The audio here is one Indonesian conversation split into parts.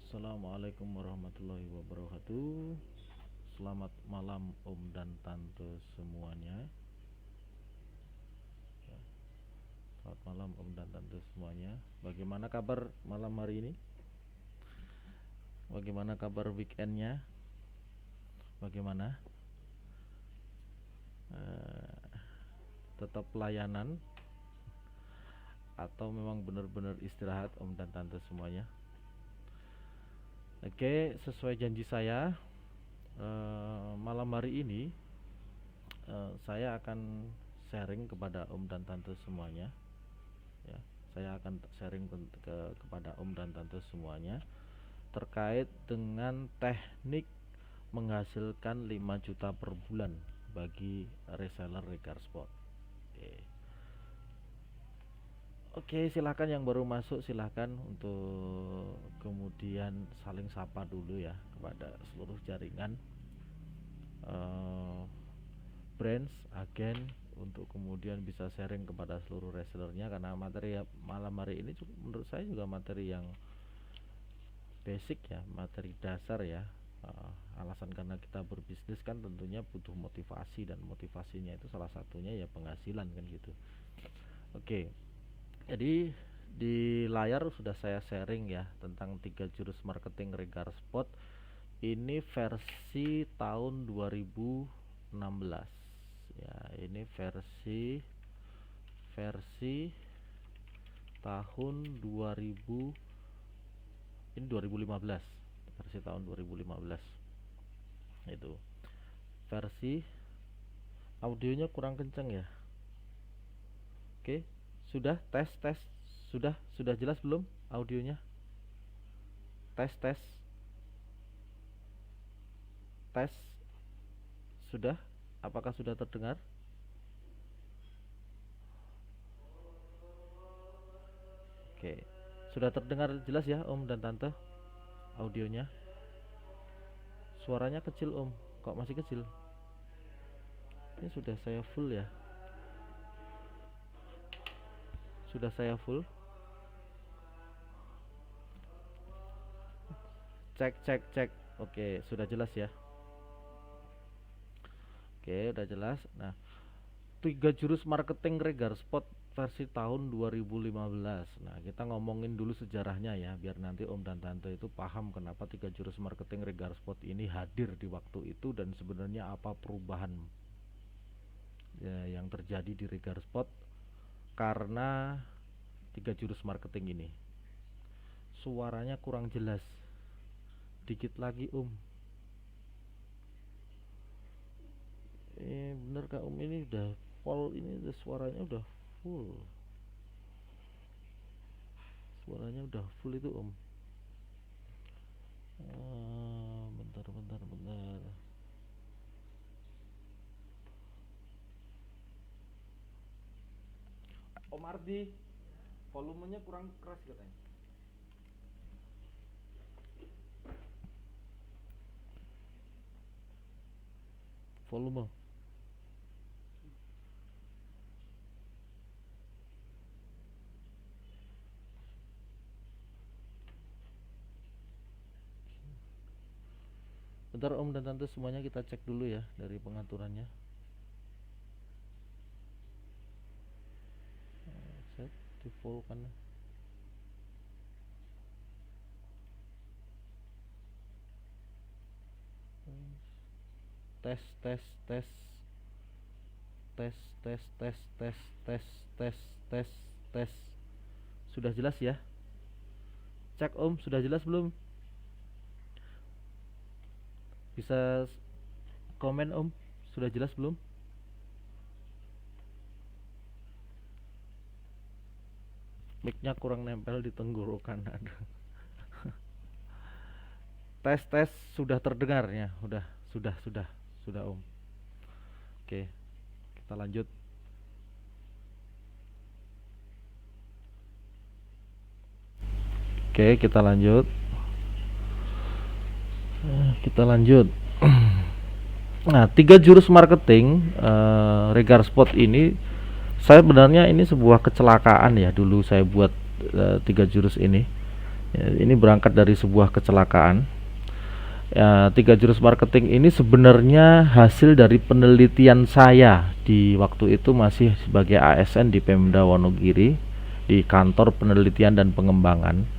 Assalamualaikum warahmatullahi wabarakatuh. Selamat malam Om dan Tante semuanya. Selamat malam Om dan Tante semuanya. Bagaimana kabar malam hari ini? Bagaimana kabar weekendnya? Bagaimana? Tetap pelayanan atau memang benar-benar istirahat Om dan Tante semuanya? Oke, sesuai janji saya, malam hari ini saya akan sharing kepada Om dan Tante semuanya. Ya, saya akan sharing kepada Om dan Tante semuanya terkait dengan teknik menghasilkan 5 juta per bulan bagi reseller Regar Spot. Oke, silahkan yang baru masuk silahkan untuk kemudian saling sapa dulu ya kepada seluruh jaringan brands, agen, untuk kemudian bisa sharing kepada seluruh resellernya, karena materi malam hari ini menurut saya juga materi yang basic ya, materi dasar ya. Alasan karena kita berbisnis kan tentunya butuh motivasi, dan motivasinya itu salah satunya ya penghasilan kan gitu. Oke. Jadi di layar sudah saya sharing ya tentang 3 jurus marketing Regar Spot. Ini versi tahun 2016. Ya, ini versi tahun 2000, ini 2015, versi tahun 2015. Itu versi audionya kurang kenceng ya. Oke, sudah tes sudah jelas belum audionya? Tes sudah, apakah sudah terdengar? Oke, sudah terdengar jelas ya Om dan Tante audionya? Suaranya kecil Om, kok masih kecil? Ini sudah saya full ya, sudah saya full. Cek. Oke, sudah jelas ya. Oke, udah jelas. Nah, 3 jurus marketing Regar Spot versi tahun 2015. Nah, kita ngomongin dulu sejarahnya ya, biar nanti Om dan Tante itu paham kenapa 3 jurus marketing Regar Spot ini hadir di waktu itu, dan sebenarnya apa perubahan ya, yang terjadi di Regar Spot karena 3 jurus marketing ini. Suaranya kurang jelas, dikit lagi Om. Bener Kak Om, ini udah full, ini udah suaranya udah full. Suaranya udah full itu Om. Bentar. Om Ardi, volumenya kurang keras katanya. Volume. Bentar Om dan Tante semuanya, kita cek dulu ya dari pengaturannya. Set di full kan. Tes. Sudah jelas ya? Cek Om, sudah jelas belum? Bisa komen Om, sudah jelas belum? Mic-nya kurang nempel di tenggorokan. Tes sudah terdengar ya? Sudah Om. Oke, kita lanjut. Oke, kita lanjut. Nah, 3 jurus marketing Regar Spot ini, saya sebenarnya ini sebuah kecelakaan ya dulu saya buat 3 jurus ini. Ya, ini berangkat dari sebuah kecelakaan. Ya, 3 jurus marketing ini sebenarnya hasil dari penelitian saya di waktu itu masih sebagai ASN di Pemda Wonogiri, di kantor penelitian dan pengembangan.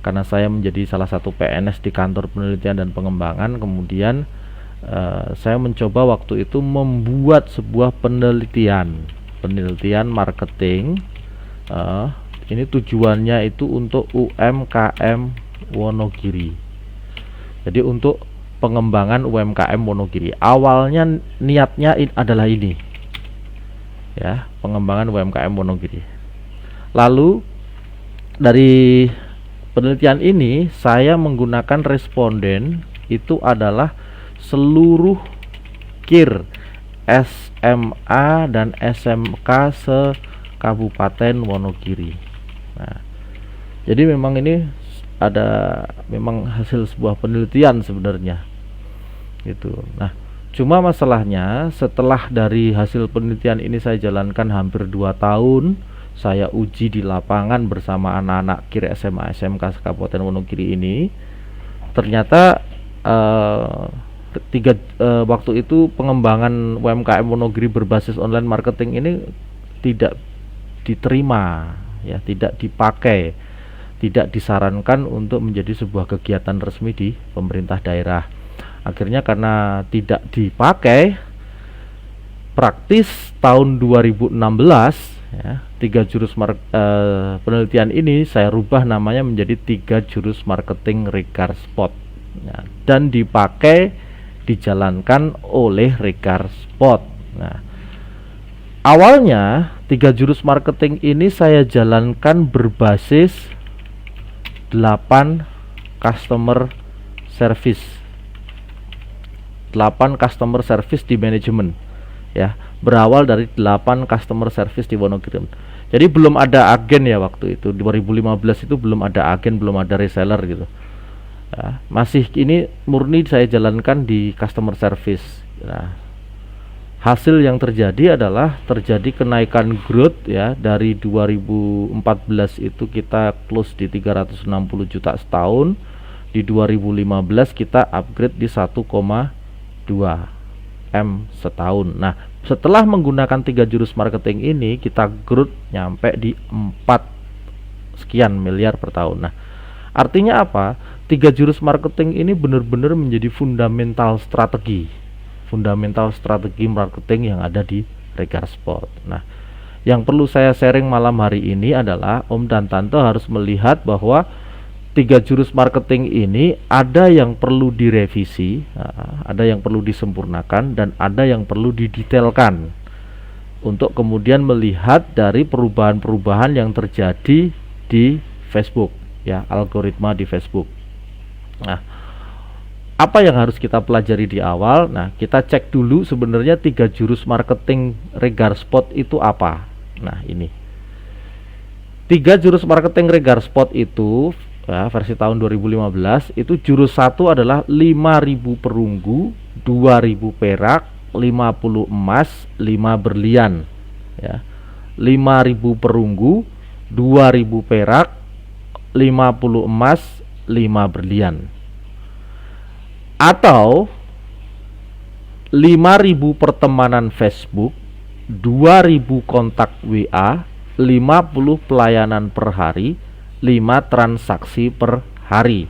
Karena saya menjadi salah satu PNS di kantor penelitian dan pengembangan, kemudian saya mencoba waktu itu membuat sebuah penelitian marketing. Ini tujuannya itu untuk UMKM Wonogiri. Jadi untuk pengembangan UMKM Wonogiri. Awalnya niatnya adalah ini, ya, pengembangan UMKM Wonogiri. Lalu dari penelitian ini saya menggunakan responden itu adalah seluruh KIR SMA dan SMK se-Kabupaten Wonogiri. Nah, jadi memang ini memang hasil sebuah penelitian sebenarnya gitu. Nah, cuma masalahnya setelah dari hasil penelitian ini saya jalankan hampir 2 tahun, saya uji di lapangan bersama anak-anak KIR SMA SMK Kabupaten Wonogiri ini, ternyata waktu itu pengembangan UMKM Wonogiri berbasis online marketing ini tidak diterima, ya, tidak dipakai, tidak disarankan untuk menjadi sebuah kegiatan resmi di pemerintah daerah. Akhirnya karena tidak dipakai, praktis tahun 2016, ya, 3 jurus penelitian ini saya rubah namanya menjadi 3 jurus marketing Regar Spot, ya, dan dijalankan oleh Regar Spot. Nah, awalnya 3 jurus marketing ini saya jalankan berbasis 8 customer service. 8 customer service di manajemen, ya. Berawal dari 8 customer service di Wonogiri. Jadi belum ada agen ya waktu itu. 2015 itu belum ada agen, belum ada reseller gitu. Ya, masih ini murni saya jalankan di customer service. Nah, hasil yang terjadi adalah terjadi kenaikan growth, ya. Dari 2014 itu kita close di 360 juta setahun. Di 2015 kita upgrade di 1,2 M setahun. Nah, setelah menggunakan 3 jurus marketing ini, kita growth nyampe di 4 sekian miliar per tahun. Nah, artinya apa? 3 jurus marketing ini benar-benar menjadi fundamental strategi marketing yang ada di Regar Spot. Nah, yang perlu saya sharing malam hari ini adalah Om dan Tante harus melihat bahwa 3 jurus marketing ini ada yang perlu direvisi, ada yang perlu disempurnakan, dan ada yang perlu didetailkan untuk kemudian melihat dari perubahan-perubahan yang terjadi di Facebook, ya, algoritma di Facebook. Nah, apa yang harus kita pelajari di awal? Nah, kita cek dulu sebenarnya 3 jurus marketing Regar Spot itu apa. Nah, ini 3 jurus marketing Regar Spot itu, ya, versi tahun 2015 itu jurus 1 adalah 5.000 perunggu, 2.000 perak, 50 emas, 5 berlian, ya. 5.000 perunggu, 2.000 perak, 50 emas, 5 berlian. Atau 5.000 pertemanan Facebook, 2.000 kontak WA, 50 pelayanan per hari, 5 transaksi per hari.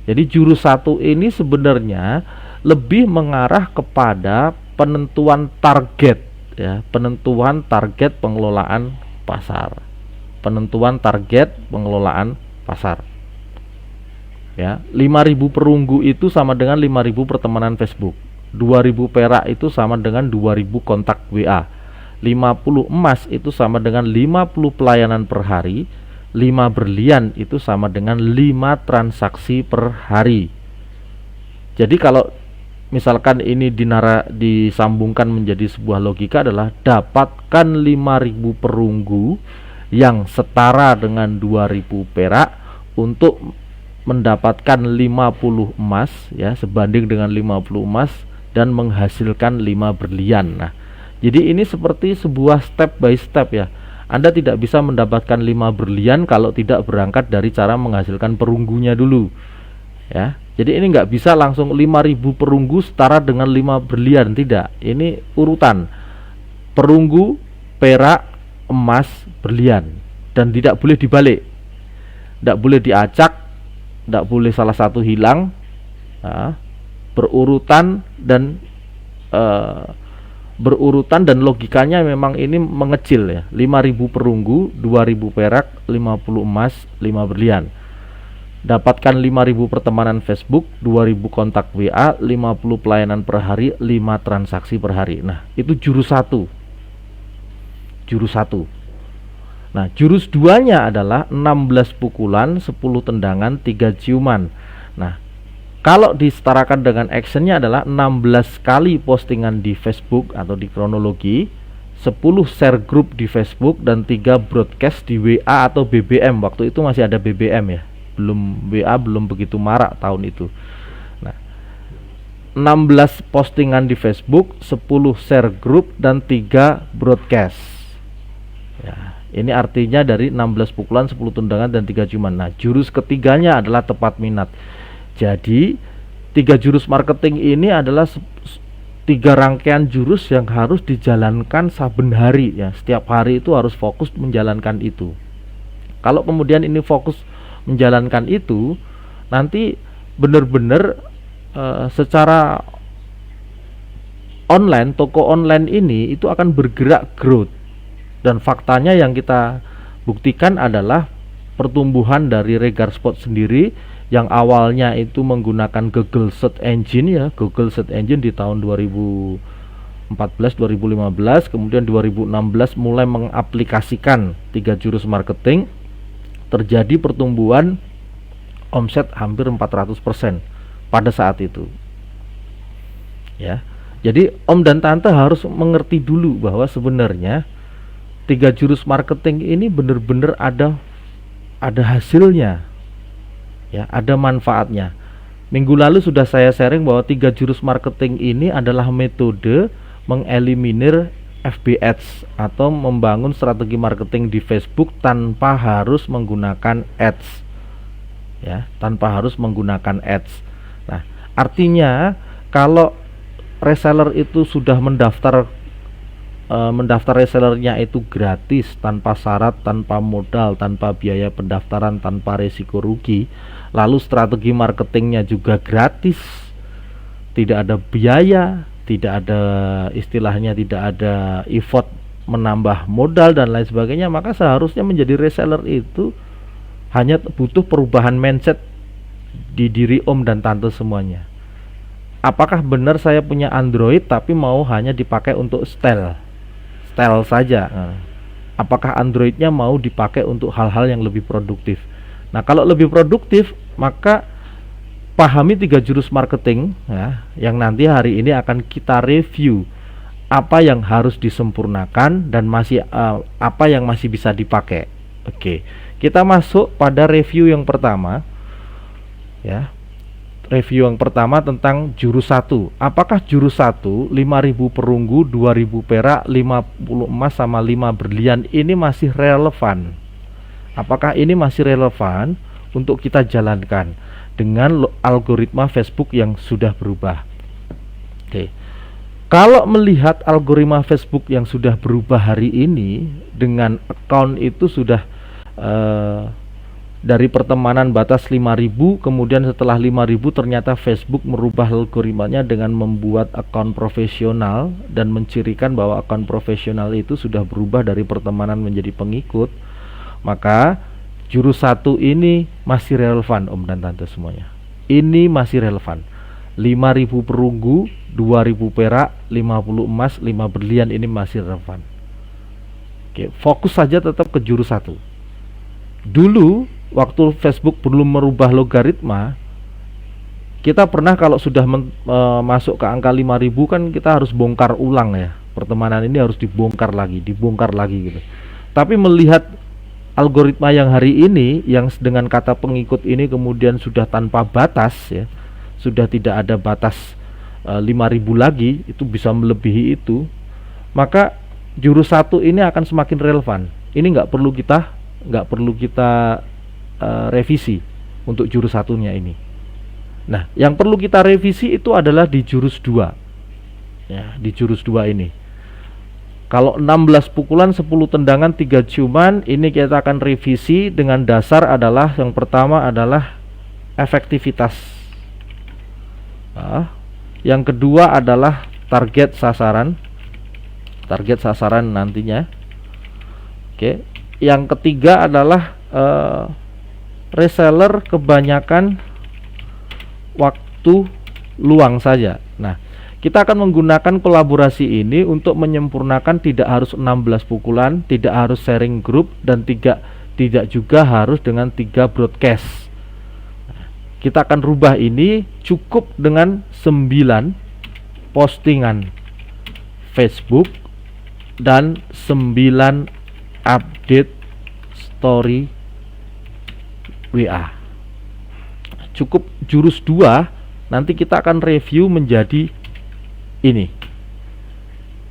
Jadi jurus 1 ini sebenarnya lebih mengarah kepada penentuan target, ya, penentuan target pengelolaan pasar. Penentuan target pengelolaan pasar. Ya, 5.000 perunggu itu sama dengan 5.000 pertemanan Facebook. 2.000 perak itu sama dengan 2.000 kontak WA. 50 emas itu sama dengan 50 pelayanan per hari. 5 berlian itu sama dengan 5 transaksi per hari. Jadi kalau misalkan ini disambungkan menjadi sebuah logika adalah dapatkan 5.000 perunggu yang setara dengan 2.000 perak untuk mendapatkan 50 emas, ya, sebanding dengan 50 emas dan menghasilkan 5 berlian. Nah, jadi ini seperti sebuah step by step, ya. Anda tidak bisa mendapatkan 5 berlian kalau tidak berangkat dari cara menghasilkan perunggunya dulu, ya. Jadi ini nggak bisa langsung 5.000 perunggu setara dengan 5 berlian, tidak. Ini urutan perunggu, perak, emas, berlian, dan tidak boleh dibalik, tidak boleh diacak, tidak boleh salah satu hilang. Nah, berurutan dan logikanya memang ini mengecil ya. 5.000 perunggu, 2.000 perak, 50 emas, 5 berlian. Dapatkan 5.000 pertemanan Facebook, 2.000 kontak WA, 50 pelayanan per hari, 5 transaksi per hari. Nah, itu jurus 1. Jurus 1. Nah, jurus 2-nya adalah 16 pukulan, 10 tendangan, 3 ciuman. Nah, kalau disetarakan dengan actionnya adalah 16 kali postingan di Facebook atau di kronologi, 10 share group di Facebook, dan 3 broadcast di WA atau BBM. Waktu itu masih ada BBM ya, belum WA, belum begitu marak tahun itu. Nah, 16 postingan di Facebook, 10 share group, dan 3 broadcast ya. Ini artinya dari 16 pukulan, 10 tendangan, dan 3 ciuman. Nah, jurus ketiganya adalah tepat minat. Jadi 3 jurus marketing ini adalah 3 rangkaian jurus yang harus dijalankan saben hari ya. Setiap hari itu harus fokus menjalankan itu. Kalau kemudian ini fokus menjalankan itu, nanti benar-benar secara online, toko online ini itu akan bergerak growth. Dan faktanya yang kita buktikan adalah pertumbuhan dari Regarspot sendiri yang awalnya itu menggunakan Google Search Engine ya, Google Search Engine di tahun 2014 2015, kemudian 2016 mulai mengaplikasikan 3 jurus marketing, terjadi pertumbuhan omset hampir 400% pada saat itu. Ya. Jadi Om dan Tante harus mengerti dulu bahwa sebenarnya 3 jurus marketing ini benar-benar ada hasilnya. Ya, ada manfaatnya. Minggu lalu sudah saya sharing bahwa 3 jurus marketing ini adalah metode mengeliminir FB Ads atau membangun strategi marketing di Facebook tanpa harus menggunakan ads. Ya, tanpa harus menggunakan ads. Nah, artinya kalau reseller itu sudah mendaftar resellernya itu gratis, tanpa syarat, tanpa modal, tanpa biaya pendaftaran, tanpa resiko rugi, lalu strategi marketingnya juga gratis, tidak ada biaya, tidak ada istilahnya, tidak ada effort menambah modal dan lain sebagainya, maka seharusnya menjadi reseller itu hanya butuh perubahan mindset di diri Om dan Tante semuanya. Apakah benar saya punya Android tapi mau hanya dipakai untuk style saja? Apakah Androidnya mau dipakai untuk hal-hal yang lebih produktif? Nah, kalau lebih produktif, maka pahami 3 jurus marketing ya, yang nanti hari ini akan kita review apa yang harus disempurnakan dan apa yang masih bisa dipakai. Oke, kita masuk pada review yang pertama ya. Review yang pertama tentang jurus 1. Apakah jurus 1 5.000 perunggu, 2.000 perak, 50 emas sama 5 berlian ini masih relevan? Apakah ini masih relevan untuk kita jalankan dengan algoritma Facebook yang sudah berubah? Oke. Kalau melihat algoritma Facebook yang sudah berubah hari ini, dengan account itu sudah dari pertemanan batas 5.000, kemudian setelah 5.000 ternyata Facebook merubah algoritmanya dengan membuat akun profesional dan mencirikan bahwa akun profesional itu sudah berubah dari pertemanan menjadi pengikut, maka jurus 1 ini masih relevan Om dan Tante semuanya. Ini masih relevan. 5.000 perunggu, 2.000 perak, 50 emas, 5 berlian ini masih relevan. Oke, fokus saja tetap ke jurus 1. Dulu waktu Facebook belum merubah logaritma, kita pernah kalau sudah masuk ke angka 5.000 kan kita harus bongkar ulang ya. Pertemanan ini harus dibongkar lagi gitu. Tapi melihat algoritma yang hari ini, yang dengan kata pengikut ini kemudian sudah tanpa batas ya, sudah tidak ada batas 5.000 lagi, itu bisa melebihi itu, maka jurus 1 ini akan semakin relevan. ini nggak perlu kita revisi untuk jurus satunya ini. Nah, yang perlu kita revisi itu adalah di jurus 2. Ya, di jurus 2 ini. Kalau 16 pukulan, 10 tendangan, 3 ciuman, ini kita akan revisi dengan dasar adalah yang pertama adalah efektivitas. Nah, yang kedua adalah target sasaran. Target sasaran nantinya. Oke. Yang ketiga adalah reseller kebanyakan waktu luang saja. Nah, kita akan menggunakan kolaborasi ini untuk menyempurnakan tidak harus 16 pukulan, tidak harus sharing grup, dan tidak juga harus dengan 3 broadcast. Kita akan rubah ini cukup dengan 9 postingan Facebook dan 9 update story WA. Cukup jurus 2, nanti kita akan review menjadi ini.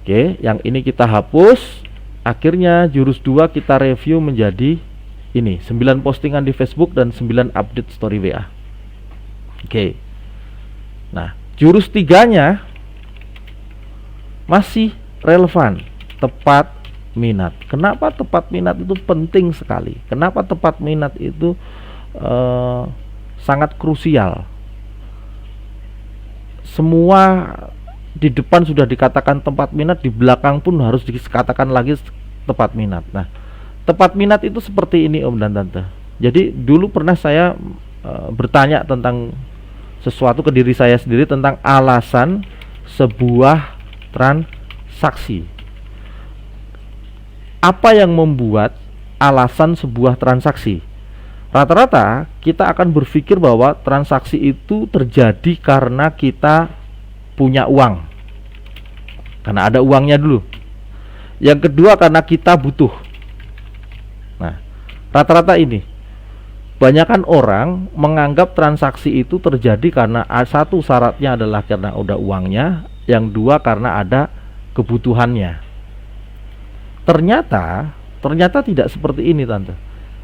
Oke, yang ini kita hapus. Akhirnya jurus 2 kita review menjadi ini, 9 postingan di Facebook dan 9 update story WA. Oke. Nah, jurus 3-nya masih relevan, tepat minat. Kenapa tepat minat itu penting sekali? Kenapa tepat minat itu sangat krusial? Semua di depan sudah dikatakan tepat minat, di belakang pun harus dikatakan lagi tepat minat. Nah, tepat minat itu seperti ini Om dan Tante. Jadi dulu pernah saya bertanya tentang sesuatu ke diri saya sendiri tentang alasan sebuah transaksi. Apa yang membuat alasan sebuah transaksi? Rata-rata kita akan berpikir bahwa transaksi itu terjadi karena kita punya uang, karena ada uangnya dulu. Yang kedua karena kita butuh. Nah, rata-rata ini banyakkan orang menganggap transaksi itu terjadi karena satu syaratnya adalah karena udah uangnya, yang dua karena ada kebutuhannya. Ternyata tidak seperti ini Tante,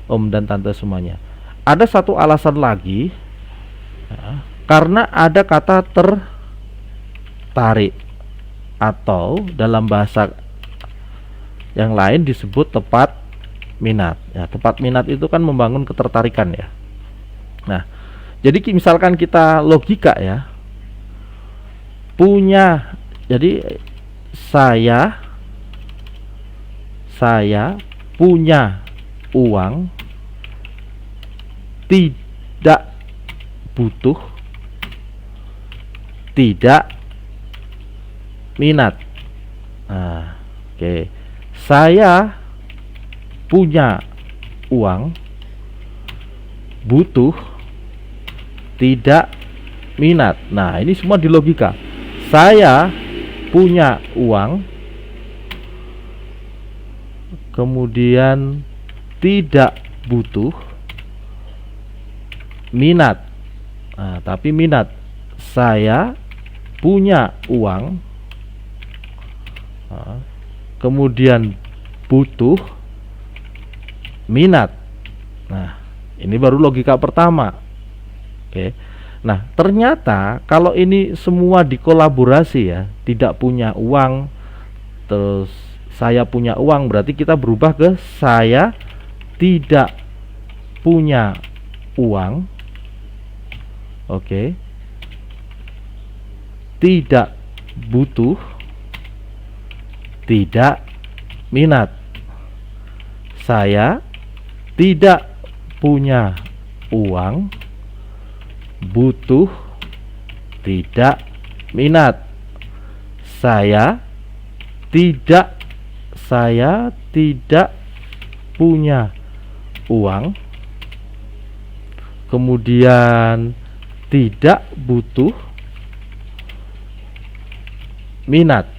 Om dan Tante semuanya. Ada satu alasan lagi, ya, karena ada kata tertarik, atau dalam bahasa yang lain disebut tepat minat. Ya, tepat minat itu kan membangun ketertarikan ya. Nah, jadi misalkan kita logika ya, jadi saya punya uang, tidak butuh, tidak minat. Nah, oke. Saya punya uang, butuh, tidak minat. Nah, ini semua di logika. Saya punya uang, kemudian tidak butuh, minat. Nah, tapi minat. Saya punya uang, kemudian butuh, minat. Nah, ini baru logika pertama. Oke. Nah, ternyata kalau ini semua dikolaborasi ya, tidak punya uang, terus saya punya uang, berarti kita berubah ke saya tidak punya uang. Oke. Tidak butuh, tidak minat. Saya tidak punya uang, butuh, tidak minat. Saya tidak punya uang, kemudian tidak butuh, minat.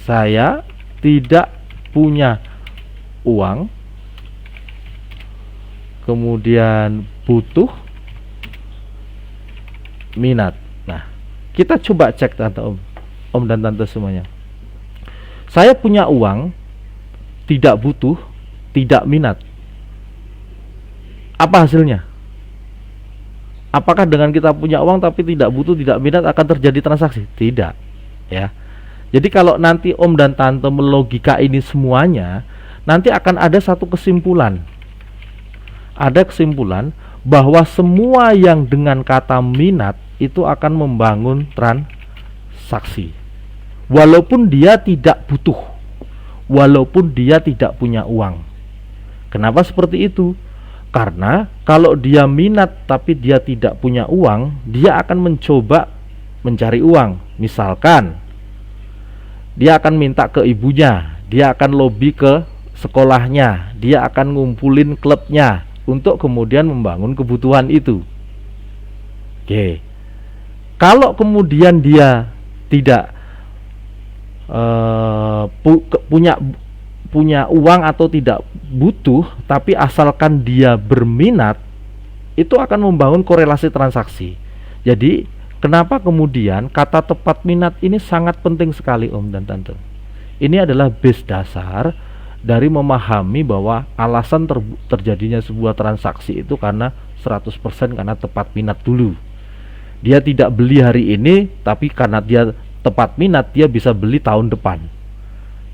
Saya tidak punya uang, kemudian butuh, minat. Nah, kita coba cek Tante Om dan Tante semuanya. Saya punya uang, tidak butuh, tidak minat. Apa hasilnya? Apakah dengan kita punya uang tapi tidak butuh, tidak minat akan terjadi transaksi? Tidak, ya. Jadi kalau nanti Om dan Tante melogika ini semuanya, nanti akan ada satu kesimpulan. Ada kesimpulan bahwa semua yang dengan kata minat itu akan membangun transaksi. Walaupun dia tidak butuh, walaupun dia tidak punya uang. Kenapa seperti itu? Karena kalau dia minat tapi dia tidak punya uang, dia akan mencoba mencari uang. Misalkan dia akan minta ke ibunya, dia akan lobby ke sekolahnya, dia akan ngumpulin klubnya untuk kemudian membangun kebutuhan itu. Oke. Kalau kemudian dia tidak punya uang atau tidak butuh, tapi asalkan dia berminat, itu akan membangun korelasi transaksi. Jadi kenapa kemudian kata tepat minat ini sangat penting sekali Om dan Tante. Ini adalah base dasar dari memahami bahwa alasan terjadinya sebuah transaksi itu karena 100% karena tepat minat dulu. Dia tidak beli hari ini, tapi karena dia tepat minat, dia bisa beli tahun depan.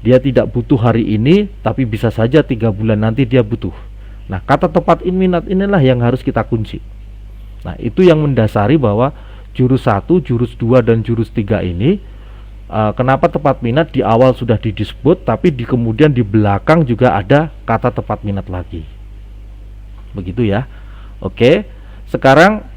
Dia tidak butuh hari ini, tapi bisa saja 3 bulan nanti dia butuh. Nah, kata tepat minat inilah yang harus kita kunci. Nah, itu yang mendasari bahwa jurus 1, jurus 2, dan jurus 3 ini kenapa tepat minat di awal sudah didisebut, tapi kemudian di belakang juga ada kata tepat minat lagi. Begitu ya. Oke, sekarang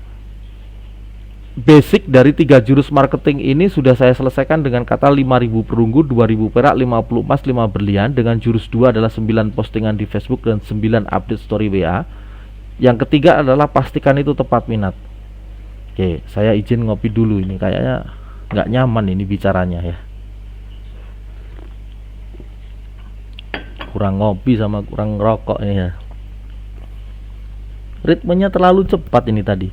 basic dari 3 jurus marketing ini sudah saya selesaikan dengan kata 5.000 perunggu, 2.000 perak, 50 emas, 5 berlian. Dengan jurus 2 adalah 9 postingan di Facebook dan 9 update story WA. Yang ketiga adalah pastikan itu tepat minat. Oke, saya izin ngopi dulu, ini kayaknya nggak nyaman ini bicaranya ya. Kurang ngopi sama kurang rokok ini ya. Ritmenya terlalu cepat ini tadi.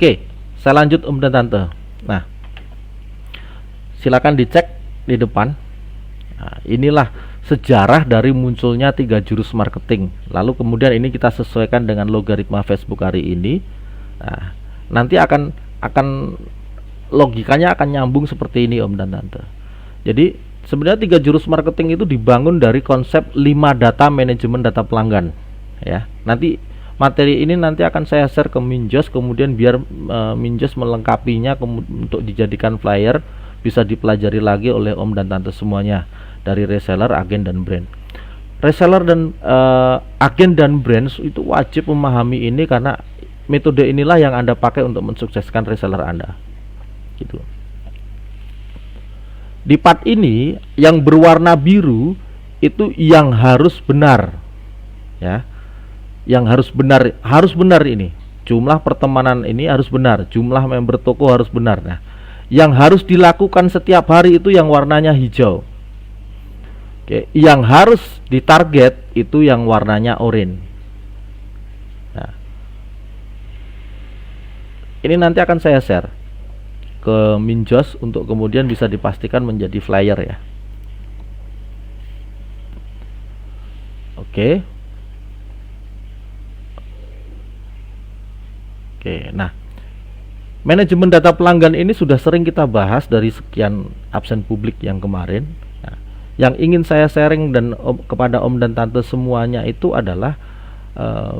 Oke, saya lanjut Om dan Tante. Nah, silakan dicek di depan. Nah, inilah sejarah dari munculnya 3 jurus marketing. Lalu kemudian ini kita sesuaikan dengan logaritma Facebook hari ini. Nah, nanti akan logikanya akan nyambung seperti ini Om dan Tante. Jadi sebenarnya 3 jurus marketing itu dibangun dari konsep 5 data manajemen data pelanggan. Ya, nanti materi ini nanti akan saya share ke Minjos, kemudian biar Minjos melengkapinya untuk dijadikan flyer, bisa dipelajari lagi oleh Om dan Tante semuanya dari reseller, agen, dan brand. Reseller dan agen dan brand itu wajib memahami ini karena metode inilah yang Anda pakai untuk mensukseskan reseller Anda. Gitu. Di part ini yang berwarna biru itu yang harus benar, ya. Yang harus benar ini. Jumlah pertemanan ini harus benar, jumlah member toko harus benar. Nah, yang harus dilakukan setiap hari itu yang warnanya hijau. Oke, yang harus ditarget itu yang warnanya oranye. Nah, ini nanti akan saya share ke Minjos untuk kemudian bisa dipastikan menjadi flyer ya. Oke. Oke, nah manajemen data pelanggan ini sudah sering kita bahas dari sekian absen publik yang kemarin. Nah, yang ingin saya sharing dan kepada Om dan Tante semuanya itu adalah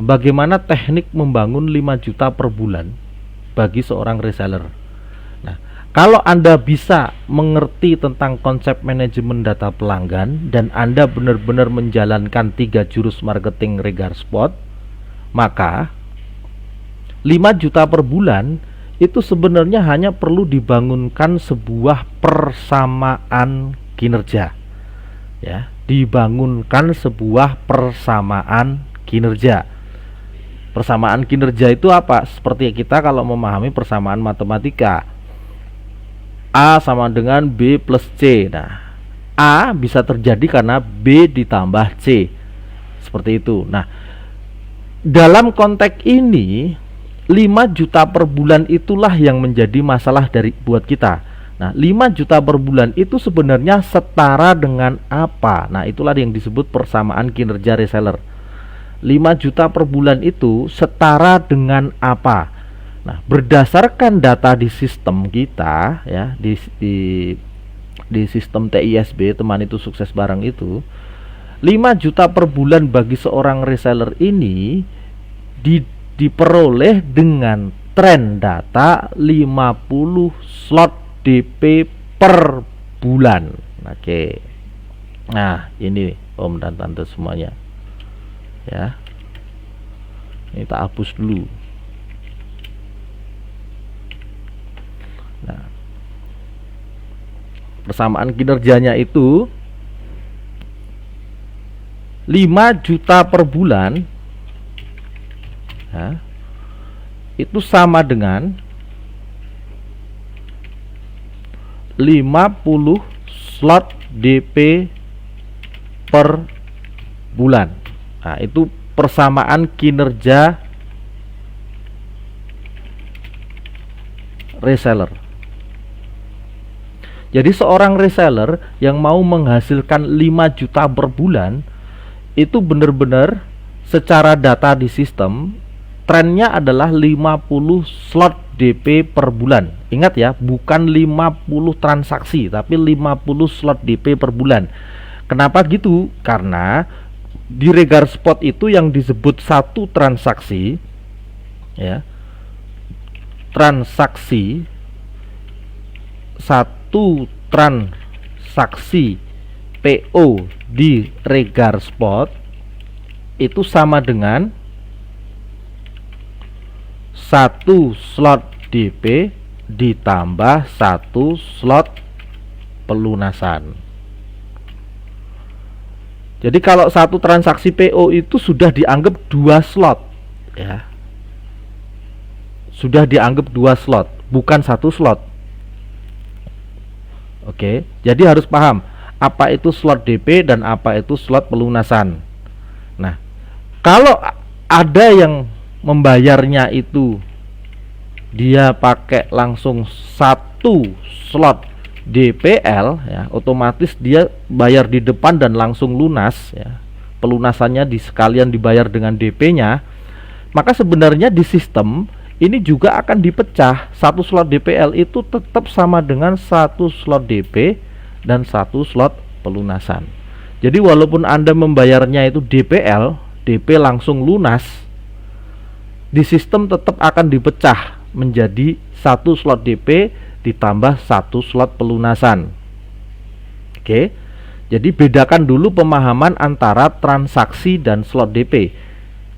bagaimana teknik membangun 5 juta per bulan bagi seorang reseller. Nah, kalau Anda bisa mengerti tentang konsep manajemen data pelanggan dan Anda benar-benar menjalankan 3 jurus marketing Regar Spot, maka 5 juta per bulan itu sebenarnya hanya perlu dibangunkan sebuah persamaan kinerja. Ya, dibangunkan sebuah persamaan kinerja. Persamaan kinerja itu apa? Seperti kita kalau memahami persamaan matematika. A sama dengan B plus C. Nah, A bisa terjadi karena B ditambah C. Seperti itu. Nah, dalam konteks ini 5 juta per bulan itulah yang menjadi masalah buat kita. Nah, 5 juta per bulan itu sebenarnya setara dengan apa? Nah, itulah yang disebut persamaan kinerja reseller. 5 juta per bulan itu setara dengan apa? Nah, berdasarkan data di sistem kita ya, di sistem TISB, teman itu sukses barang itu, 5 juta per bulan bagi seorang reseller ini diperoleh dengan tren data 50 slot DP per bulan. Oke. Nah, ini Om dan Tante semuanya. Ya. Ini tak hapus dulu. Nah, persamaan kinerjanya itu 5 juta per bulan ya, itu sama dengan 50 slot DP per bulan. Nah, itu persamaan kinerja reseller. Jadi seorang reseller yang mau menghasilkan 5 juta per bulan itu benar-benar secara data di sistem trennya adalah 50 slot DP per bulan. Ingat ya, bukan 50 transaksi tapi 50 slot DP per bulan. Kenapa gitu? Karena di Regar Spot itu yang disebut satu transaksi ya. Satu transaksi PO di Regar Spot itu sama dengan 1 slot DP ditambah 1 slot pelunasan. Jadi kalau satu transaksi PO itu sudah dianggap 2 slot ya. Sudah dianggap 2 slot, bukan 1 slot. Oke, jadi harus paham apa itu slot DP dan apa itu slot pelunasan. Nah, kalau ada yang membayarnya itu dia pakai langsung 1 slot DPL ya, otomatis dia bayar di depan dan langsung lunas ya. Pelunasannya sekalian dibayar dengan DP-nya. Maka sebenarnya di sistem ini juga akan dipecah. 1 slot DPL itu tetap sama dengan 1 slot DP dan 1 slot pelunasan. Jadi walaupun Anda membayarnya itu DPL, DP langsung lunas, di sistem tetap akan dipecah menjadi 1 slot DP ditambah 1 slot pelunasan. Oke. Jadi bedakan dulu pemahaman antara transaksi dan slot DP.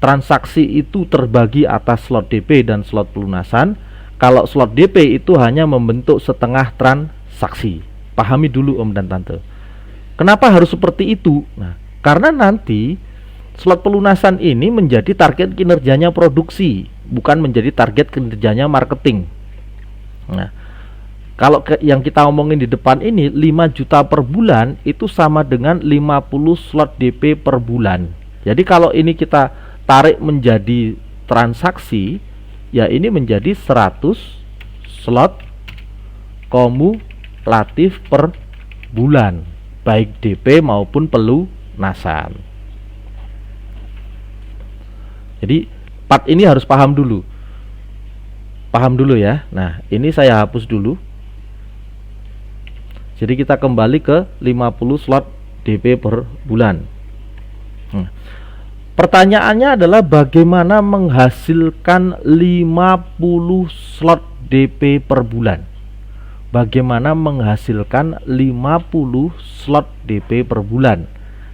Transaksi itu terbagi atas slot DP dan slot pelunasan. Kalau slot DP itu hanya membentuk setengah transaksi. Pahami dulu Om dan Tante. Kenapa harus seperti itu? Nah, karena nanti slot pelunasan ini menjadi target kinerjanya produksi, bukan menjadi target kinerjanya marketing. Nah, kalau yang kita omongin di depan ini 5 juta per bulan itu sama dengan 50 slot DP per bulan. Jadi kalau ini kita tarik menjadi transaksi, ya ini menjadi 100 slot kumulatif per bulan, baik DP maupun pelunasan. Jadi part ini harus paham dulu. Paham dulu ya. Nah, ini saya hapus dulu. Jadi kita kembali ke 50 slot DP per bulan. Pertanyaannya adalah bagaimana menghasilkan 50 slot DP per bulan? Bagaimana menghasilkan 50 slot DP per bulan?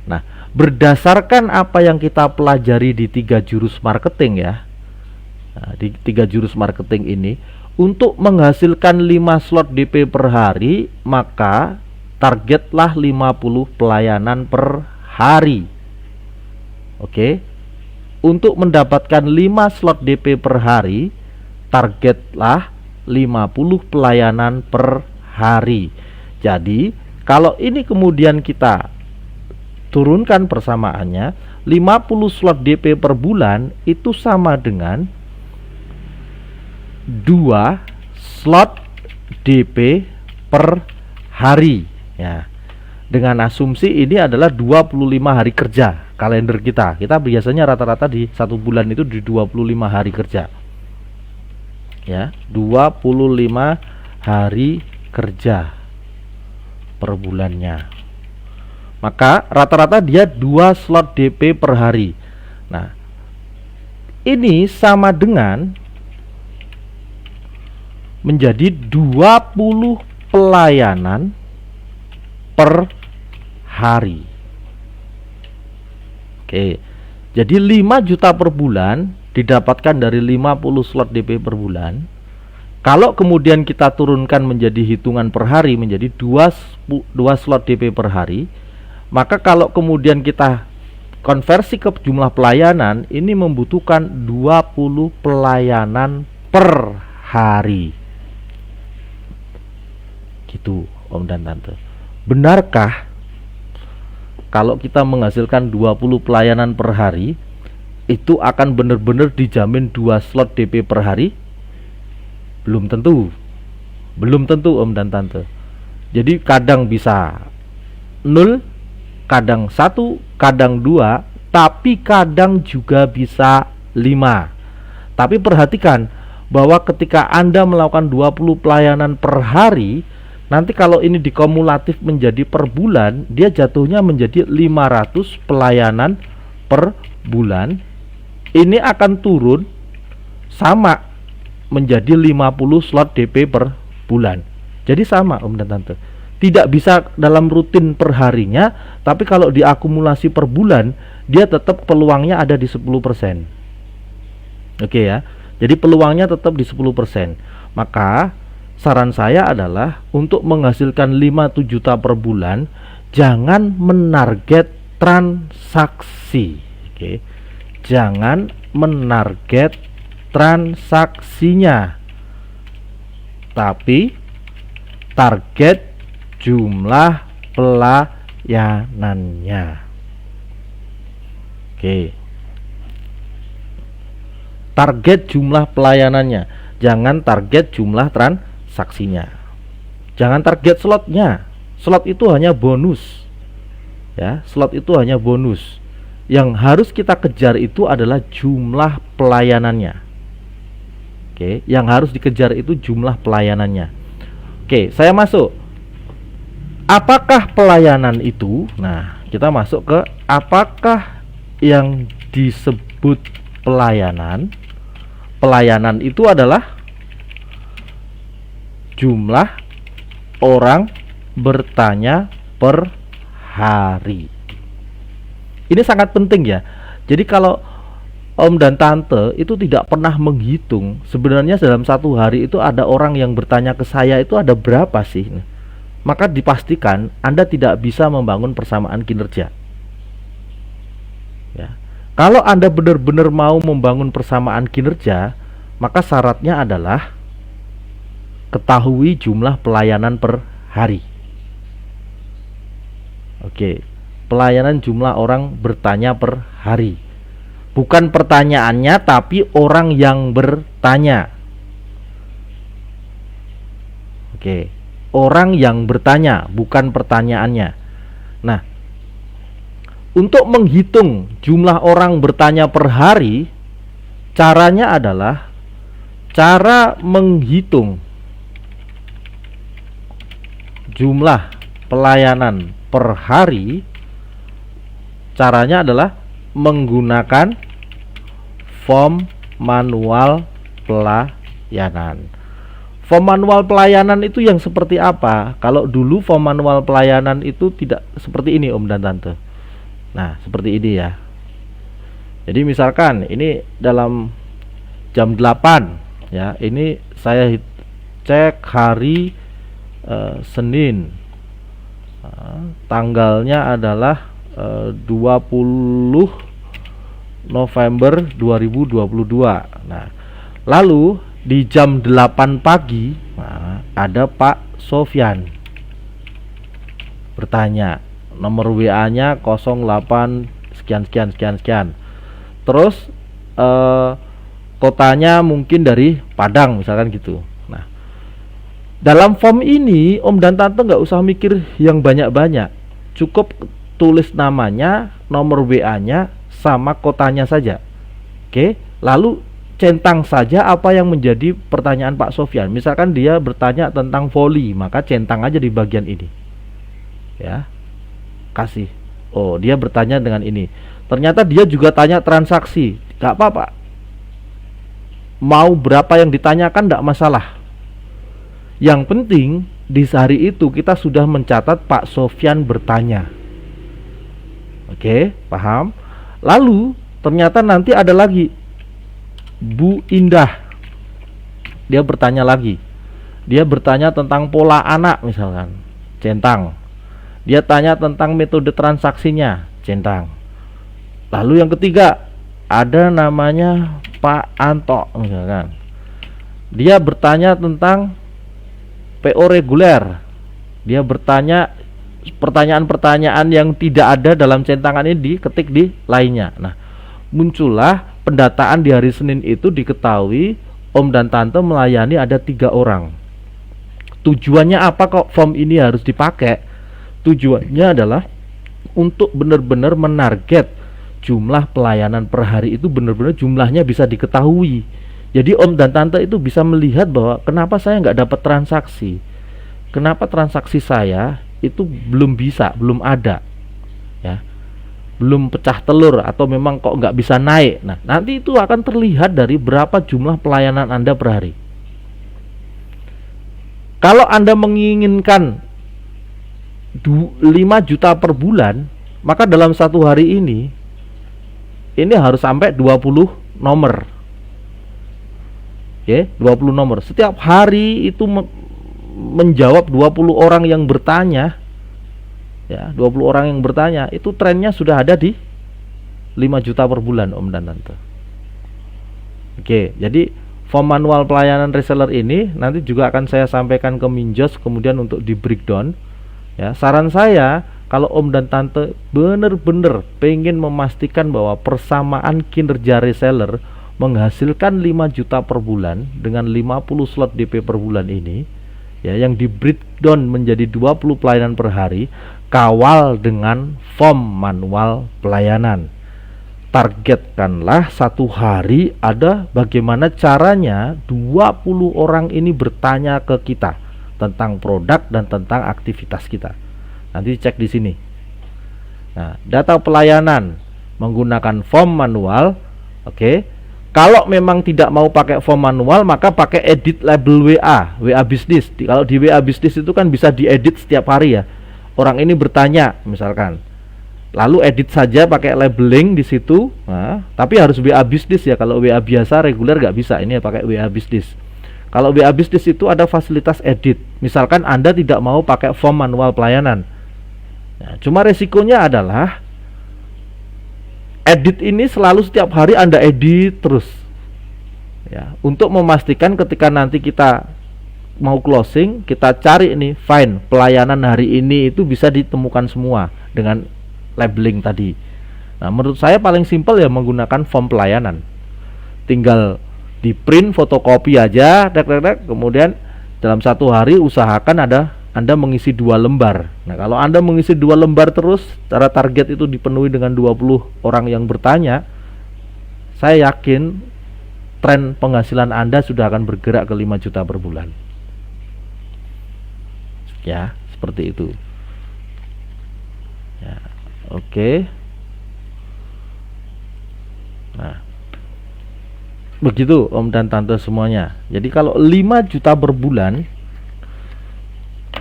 Nah, berdasarkan apa yang kita pelajari di 3 jurus marketing ya. Nah, di 3 jurus marketing ini, untuk menghasilkan 5 slot DP per hari, maka targetlah 50 pelayanan per hari. Oke. Untuk mendapatkan 5 slot DP per hari, targetlah 50 pelayanan per hari. Jadi, kalau ini kemudian kita turunkan persamaannya, 50 slot DP per bulan itu sama dengan 2 slot DP per hari ya. Dengan asumsi ini adalah 25 hari kerja kalender kita. Kita biasanya rata-rata di satu bulan itu di 25 hari kerja. Ya, 25 hari kerja per bulannya. Maka rata-rata dia 2 slot DP per hari. Nah, ini sama dengan menjadi 20 pelayanan per hari. Oke. Jadi 5 juta per bulan didapatkan dari 50 slot DP per bulan. Kalau kemudian kita turunkan menjadi hitungan per hari menjadi 2 slot DP per hari, maka kalau kemudian kita konversi ke jumlah pelayanan, ini membutuhkan 20 pelayanan per hari. Gitu, Om dan Tante. Benarkah kalau kita menghasilkan 20 pelayanan per hari itu akan benar-benar dijamin 2 slot DP per hari? Belum tentu. Belum tentu, Om dan Tante. Jadi kadang bisa 0, kadang 1, kadang 2, tapi kadang juga bisa 5. Tapi perhatikan bahwa ketika Anda melakukan 20 pelayanan per hari, nanti kalau ini dikumulatif menjadi per bulan, dia jatuhnya menjadi 500 pelayanan per bulan. Ini akan turun sama menjadi 50 slot DP per bulan. Jadi sama, Om dan Tante. Tidak bisa dalam rutin per harinya, tapi kalau diakumulasi per bulan, dia tetap peluangnya ada di 10%. Oke ya. Jadi peluangnya tetap di 10%. Maka saran saya adalah untuk menghasilkan 5 juta per bulan, jangan menarget transaksi. Oke. Jangan menarget transaksinya, tapi target jumlah pelayanannya. Oke. Target jumlah pelayanannya, jangan target jumlah transaksinya. Jangan target slotnya. Slot itu hanya bonus. Ya, slot itu hanya bonus. Yang harus kita kejar itu adalah jumlah pelayanannya. Oke, yang harus dikejar itu jumlah pelayanannya. Oke, saya masuk. Apakah pelayanan itu? Nah, kita masuk ke apakah yang disebut pelayanan. Pelayanan itu adalah jumlah orang bertanya per hari. Ini sangat penting ya. Jadi kalau Om dan Tante itu tidak pernah menghitung sebenarnya dalam satu hari itu ada orang yang bertanya ke saya itu ada berapa sih, maka dipastikan Anda tidak bisa membangun persamaan kinerja ya. Kalau Anda benar-benar mau membangun persamaan kinerja, maka syaratnya adalah ketahui jumlah pelayanan per hari. Oke, pelayanan jumlah orang bertanya per hari. Bukan pertanyaannya, tapi orang yang bertanya. Oke, orang yang bertanya, bukan pertanyaannya. Nah, untuk menghitung jumlah orang bertanya per hari, caranya adalah cara menghitung jumlah pelayanan per hari. Caranya adalah menggunakan form manual pelayanan. Form manual pelayanan itu yang seperti apa? Kalau dulu form manual pelayanan itu tidak seperti ini, Om dan Tante. Nah, seperti ini ya. Jadi misalkan ini dalam jam 8 ya, ini saya cek hari Senin. Tanggalnya adalah 20 November 2022. Nah, lalu di jam 8 pagi ada Pak Sofyan bertanya, nomor WA-nya 08 sekian sekian sekian sekian. Terus kotanya mungkin dari Padang misalkan gitu. Nah, Dalam form ini om dan tante nggak usah mikir yang banyak-banyak, cukup tulis namanya, nomor WA-nya, sama kotanya saja. Oke, lalu centang saja apa yang menjadi pertanyaan Pak Sofyan. Misalkan dia bertanya tentang voli, maka centang aja di bagian ini. Ya, kasih. Oh, dia bertanya dengan ini. Ternyata dia juga tanya transaksi. Gak apa-apa. Mau berapa yang ditanyakan gak masalah. Yang penting di hari itu kita sudah mencatat Pak Sofyan bertanya. Oke, paham? Lalu ternyata nanti ada lagi Bu Indah. Dia bertanya lagi. Dia bertanya tentang pola anak misalkan, centang. Dia tanya tentang metode transaksinya, centang. Lalu yang ketiga, ada namanya Pak Anto misalkan. Dia bertanya tentang PO reguler. Dia bertanya pertanyaan-pertanyaan yang tidak ada dalam centangan ini diketik di lainnya. Nah, muncullah pendataan di hari Senin itu diketahui om dan tante melayani ada 3 orang. Tujuannya apa kok form ini harus dipakai? Tujuannya adalah untuk benar-benar menarget jumlah pelayanan per hari itu benar-benar jumlahnya bisa diketahui. Jadi om dan tante itu bisa melihat bahwa kenapa saya nggak dapat transaksi, kenapa transaksi saya itu belum bisa, belum ada, ya, belum pecah telur atau memang kok nggak bisa naik. Nah, nanti itu akan terlihat dari berapa jumlah pelayanan Anda per hari. Kalau Anda menginginkan 5 juta per bulan, maka dalam satu hari ini harus sampai 20 nomor. Oke, 20 nomor. Setiap hari itu menjawab 20 orang yang bertanya. Ya, 20 orang yang bertanya, itu trennya sudah ada di 5 juta per bulan om dan tante. Oke, jadi form manual pelayanan reseller ini nanti juga akan saya sampaikan ke Minjos kemudian untuk di breakdown. Ya, saran saya kalau om dan tante bener-bener pengen memastikan bahwa persamaan kinerja reseller menghasilkan 5 juta per bulan dengan 50 slot DP per bulan ini, ya, yang di breakdown menjadi 20 pelayanan per hari, kawal dengan form manual pelayanan. Targetkanlah satu hari ada bagaimana caranya 20 orang ini bertanya ke kita tentang produk dan tentang aktivitas kita. Nanti cek di sini. Nah, data pelayanan menggunakan form manual. Oke. Kalau memang tidak mau pakai form manual, maka pakai edit label WA bisnis. Kalau di WA bisnis itu kan bisa diedit setiap hari ya. Orang ini bertanya misalkan. Lalu edit saja pakai labeling di situ. Nah, tapi harus WA bisnis ya. Kalau WA biasa reguler nggak bisa. Ini ya pakai WA bisnis. Kalau WA bisnis itu ada fasilitas edit. Misalkan Anda tidak mau pakai form manual pelayanan. Nah, cuma resikonya adalah edit ini selalu setiap hari Anda edit terus. Ya, untuk memastikan ketika nanti kita mau closing, kita cari ini fine, pelayanan hari ini itu bisa ditemukan semua dengan labeling tadi. Nah, menurut saya paling simpel ya menggunakan form pelayanan. Tinggal di print fotokopi aja, kemudian dalam satu hari usahakan Anda mengisi 2 lembar. Nah, kalau Anda mengisi 2 lembar terus, cara target itu dipenuhi dengan 20 orang yang bertanya, saya yakin tren penghasilan Anda sudah akan bergerak ke 5 juta per bulan. Ya, seperti itu. Ya, oke. Nah, begitu om dan tante semuanya. Jadi kalau 5 juta per bulan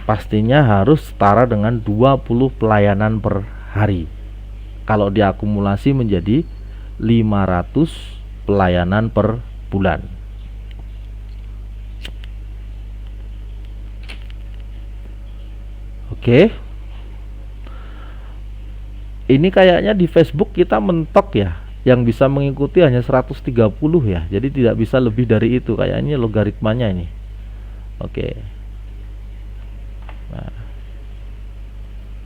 pastinya harus setara dengan 20 pelayanan per hari. Kalau diakumulasi menjadi 500 pelayanan per bulan. Oke. Ini kayaknya di Facebook kita mentok ya. Yang bisa mengikuti hanya 130 ya. Jadi tidak bisa lebih dari itu. Kayaknya logaritmanya ini. Oke. Nah,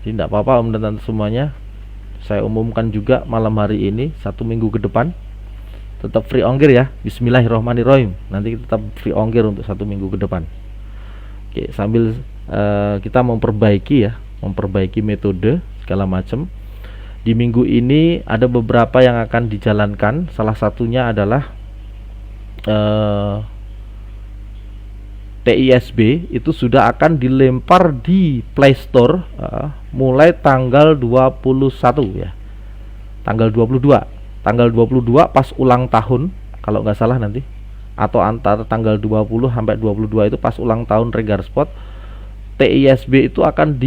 jadi tidak apa-apa om dan tante semuanya. Saya umumkan juga malam hari ini 1 minggu ke depan tetap free ongkir ya. Bismillahirrahmanirrahim. Nanti tetap free ongkir untuk 1 minggu ke depan. Oke, sambil kita memperbaiki metode segala macam. Di minggu ini ada beberapa yang akan dijalankan. Salah satunya adalah TISB itu sudah akan dilempar di Play Store mulai tanggal 21 ya. Tanggal 22 pas ulang tahun kalau nggak salah nanti, atau antara tanggal 20 sampai 22 itu pas ulang tahun Regarspot. TISB itu akan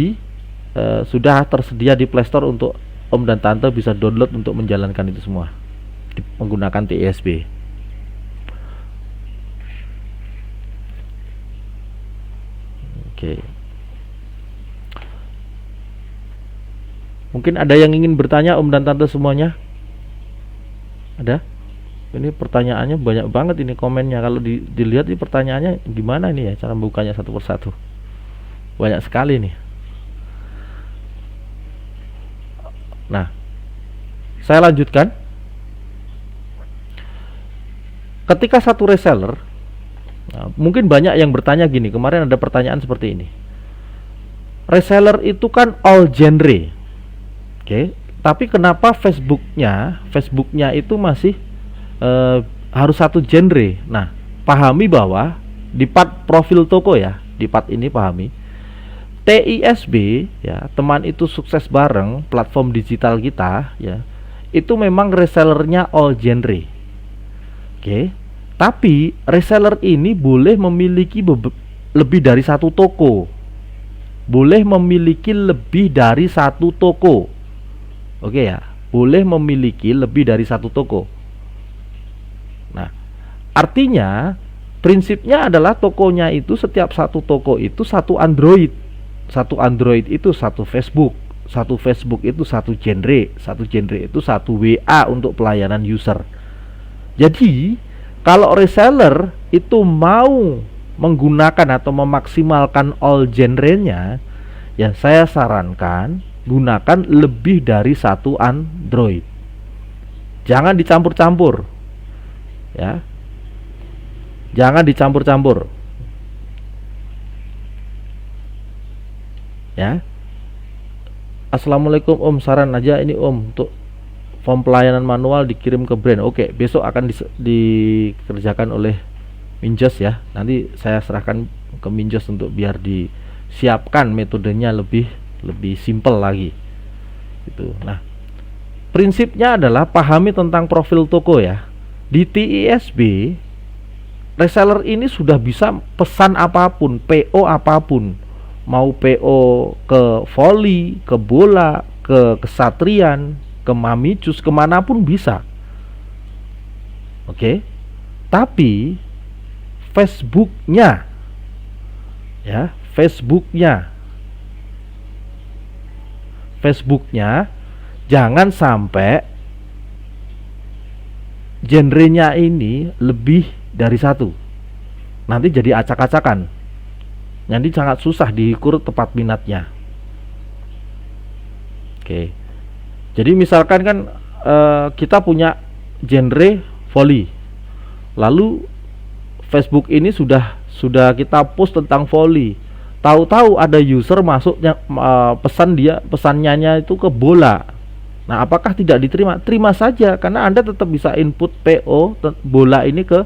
sudah tersedia di Play Store untuk Om dan Tante bisa download untuk menjalankan itu semua menggunakan TISB. Oke. Mungkin ada yang ingin bertanya Om dan Tante semuanya? Ada? Ini pertanyaannya banyak banget ini komennya. Kalau dilihat di pertanyaannya gimana ini ya cara bukanya satu persatu. Banyak sekali nih. Nah, saya lanjutkan. Ketika satu reseller, mungkin banyak yang bertanya gini. Kemarin ada pertanyaan seperti ini. Reseller itu kan all genre. Oke, tapi kenapa Facebooknya itu masih harus satu genre? Nah, pahami bahwa di part profil toko ya, di part ini pahami TISB ya, teman itu sukses bareng platform digital kita ya, itu memang resellernya all genre. Oke, tapi reseller ini boleh memiliki lebih dari satu toko. Boleh memiliki lebih dari satu toko. Oke ya, boleh memiliki lebih dari satu toko. Nah, artinya prinsipnya adalah tokonya itu setiap satu toko itu satu Android. Satu Android itu satu Facebook. Satu Facebook itu satu genre. Satu genre itu satu WA untuk pelayanan user. Jadi kalau reseller itu mau menggunakan atau memaksimalkan all genre-nya, ya saya sarankan gunakan lebih dari satu Android. Jangan dicampur-campur. Ya. Jangan dicampur-campur. Ya. Assalamualaikum Om, saran aja ini Om untuk form pelayanan manual dikirim ke brand. Oke, besok akan dikerjakan oleh Minjos ya. Nanti saya serahkan ke Minjos untuk biar disiapkan metodenya lebih simpel lagi. Gitu. Nah, prinsipnya adalah pahami tentang profil toko ya. Di TISB reseller ini sudah bisa pesan apapun, PO apapun. Mau PO ke voli, ke bola, ke Kesatrian, ke Mamicus, kemanapun bisa. Oke. Tapi Facebooknya ya, Facebooknya jangan sampai genrenya ini lebih dari satu. Nanti jadi acak-acakan. Nanti sangat susah diukur tepat minatnya. Oke. Jadi misalkan kan kita punya genre voli. Lalu Facebook ini sudah kita post tentang voli. Tahu-tahu ada user masuknya pesannya itu ke bola. Nah, apakah tidak diterima? Terima saja karena Anda tetap bisa input PO bola ini ke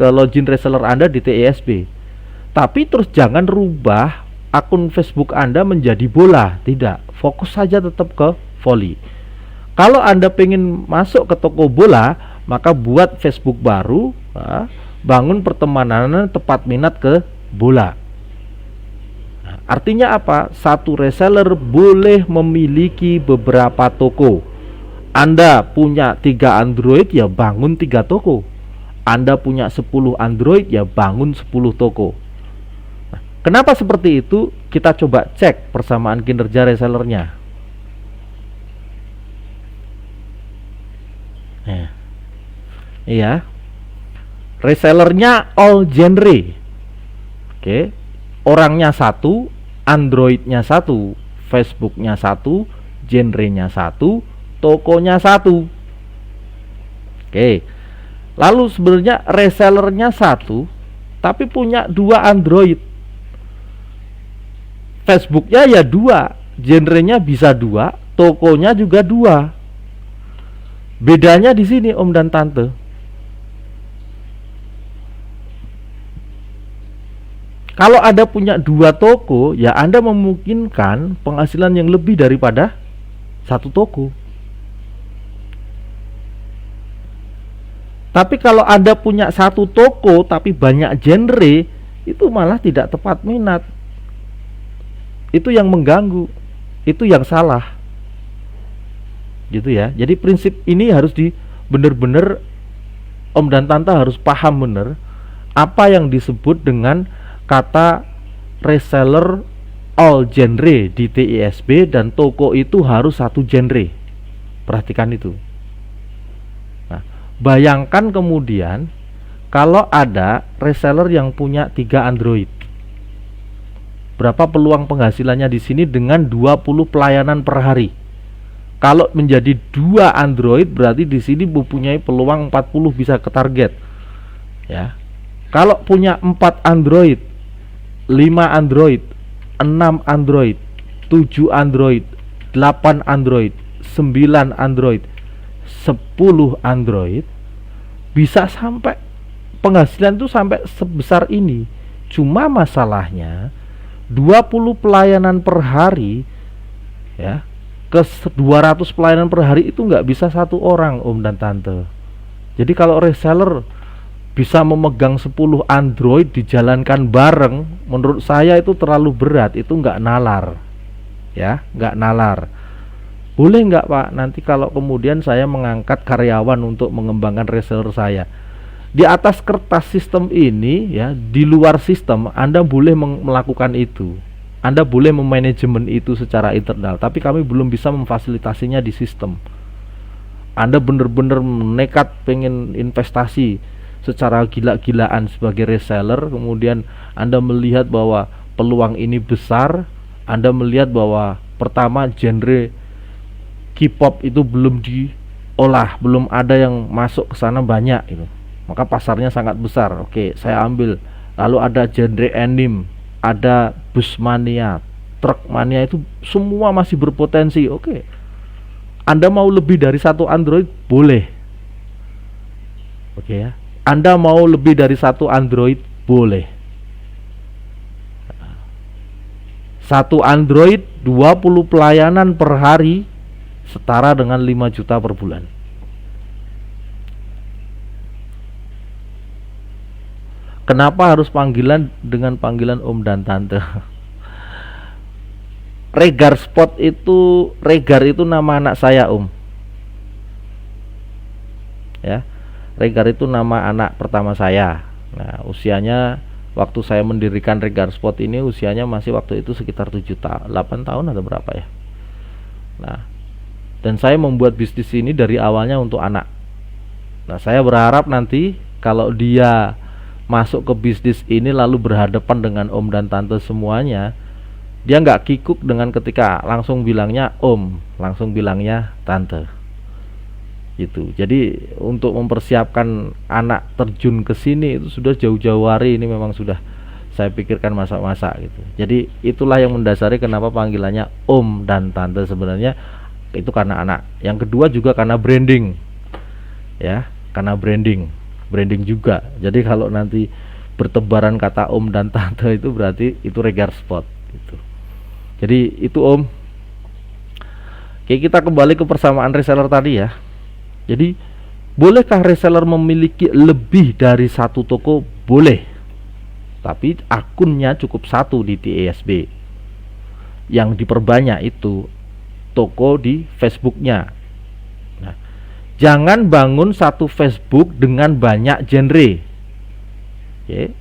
login reseller Anda di TISB. Tapi terus jangan rubah akun Facebook Anda menjadi bola. Tidak, fokus saja tetap ke voli. Kalau Anda pengen masuk ke toko bola, maka buat Facebook baru, bangun pertemanan tepat minat ke bola. Nah, artinya apa? Satu reseller boleh memiliki beberapa toko. Anda punya 3 Android, ya bangun 3 toko. Anda punya 10 Android, ya bangun 10 toko. Kenapa seperti itu? Kita coba cek persamaan kinerja resellernya. Iya. Resellernya all genre. Oke. Orangnya satu, Androidnya satu, Facebooknya satu, genrenya satu, tokonya satu. Oke. Lalu sebenarnya resellernya satu, tapi punya 2 Android. Facebooknya ya dua, genrenya bisa dua, tokonya juga dua. Bedanya di sini om dan tante. Kalau Anda punya dua toko, ya Anda memungkinkan penghasilan yang lebih daripada satu toko. Tapi kalau Anda punya satu toko tapi banyak genre, itu malah tidak tepat minat. Itu yang mengganggu, itu yang salah. Gitu ya. Jadi prinsip ini harus bener-bener om dan tante harus paham bener apa yang disebut dengan kata reseller all genre di TISB, dan toko itu harus satu genre. Perhatikan itu. Nah, bayangkan kemudian kalau ada reseller yang punya 3 Android. Berapa peluang penghasilannya di sini dengan 20 pelayanan per hari? Kalau menjadi 2 Android berarti di sini mempunyai peluang 40 bisa ke target. Ya. Kalau punya 4 Android, 5 Android, 6 Android, 7 Android, 8 Android, 9 Android, 10 Android, bisa sampai penghasilan itu sampai sebesar ini. Cuma masalahnya 20 pelayanan per hari, ya, ke 200 pelayanan per hari itu nggak bisa satu orang om dan tante. Jadi kalau reseller bisa memegang 10 Android dijalankan bareng, menurut saya itu terlalu berat, itu nggak nalar, ya, nggak nalar. Boleh nggak Pak, nanti kalau kemudian saya mengangkat karyawan untuk mengembangkan reseller saya, di atas kertas sistem ini, ya, di luar sistem Anda boleh melakukan itu, Anda boleh memanajemen itu secara internal, tapi kami belum bisa memfasilitasinya di sistem. Anda benar-benar nekat pengen investasi secara gila-gilaan sebagai reseller, kemudian Anda melihat bahwa peluang ini besar, Anda melihat bahwa pertama genre K-pop itu belum diolah, belum ada yang masuk ke sana banyak itu, maka pasarnya sangat besar. Oke, saya ambil. Lalu ada genre anime, ada bus mania, truk mania, itu semua masih berpotensi. Oke, Anda mau lebih dari satu Android boleh. Oke ya, Anda mau lebih dari satu Android boleh. Satu Android 20 pelayanan per hari setara dengan 5 juta per bulan. Kenapa harus panggilan dengan panggilan om dan tante? Regar Spot itu, Regar itu nama anak saya om. Ya, Regar itu nama anak pertama saya. Nah, usianya waktu saya mendirikan Regar Spot ini usianya masih waktu itu sekitar 8 tahun atau berapa ya. Nah, dan saya membuat bisnis ini dari awalnya untuk anak. Nah, saya berharap nanti kalau dia masuk ke bisnis ini lalu berhadapan dengan om dan tante semuanya, dia nggak kikuk dengan ketika langsung bilangnya om, langsung bilangnya tante. Gitu. Jadi untuk mempersiapkan anak terjun ke sini itu sudah jauh-jauh hari, ini memang sudah saya pikirkan masa-masa gitu. Jadi itulah yang mendasari kenapa panggilannya om dan tante, sebenarnya itu karena anak. Yang kedua juga karena branding. Ya, karena branding juga. Jadi kalau nanti bertebaran kata om dan tante itu berarti itu Regar Spot gitu. Jadi itu om. Oke, kita kembali ke persamaan reseller tadi ya. Jadi bolehkah reseller memiliki lebih dari satu toko? Boleh, tapi akunnya cukup satu di TISB. Yang diperbanyak itu toko di Facebooknya. Nah, jangan bangun satu Facebook dengan banyak genre. Oke,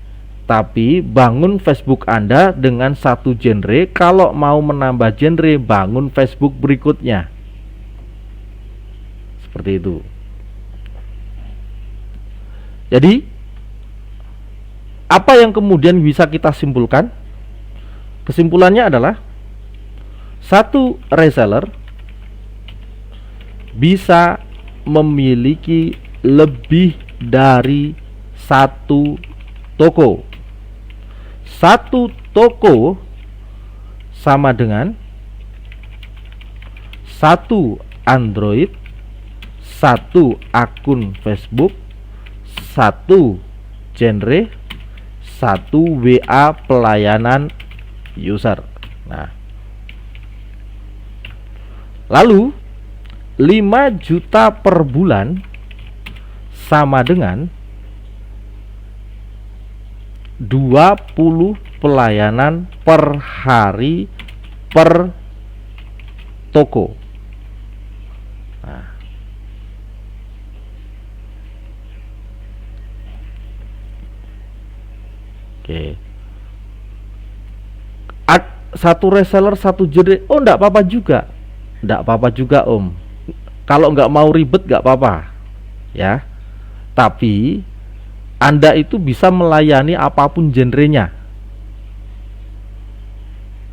tapi bangun Facebook Anda dengan satu genre. Kalau mau menambah genre, bangun Facebook berikutnya. Seperti itu. Jadi apa yang kemudian bisa kita simpulkan? Kesimpulannya adalah satu reseller bisa memiliki lebih dari satu toko. Satu toko sama dengan 1 Android, 1 akun Facebook, 1 genre, 1 WA pelayanan user. Nah, lalu 5 juta per bulan sama dengan 20 pelayanan per hari per toko. Nah, oke. Satu reseller, satu genre. Oh, enggak apa-apa juga. Enggak apa-apa juga, Om. Kalau enggak mau ribet enggak apa-apa. Ya. Tapi Anda itu bisa melayani apapun genrenya.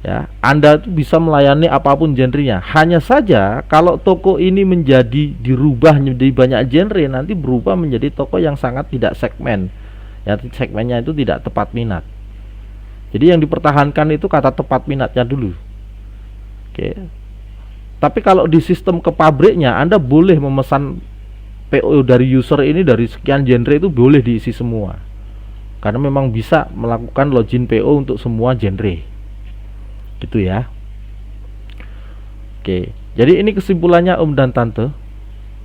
Ya, Anda itu bisa melayani apapun genrenya. Hanya saja kalau toko ini dirubah menjadi banyak genre, nanti berubah menjadi toko yang sangat tidak segmen. Ya, segmennya itu tidak tepat minat. Jadi yang dipertahankan itu kata tepat minatnya dulu. Oke. Tapi kalau di sistem ke pabriknya, Anda boleh memesan PO dari user ini dari sekian genre, itu boleh diisi semua. Karena memang bisa melakukan login PO untuk semua genre. Gitu ya. Oke. Jadi ini kesimpulannya Om dan Tante.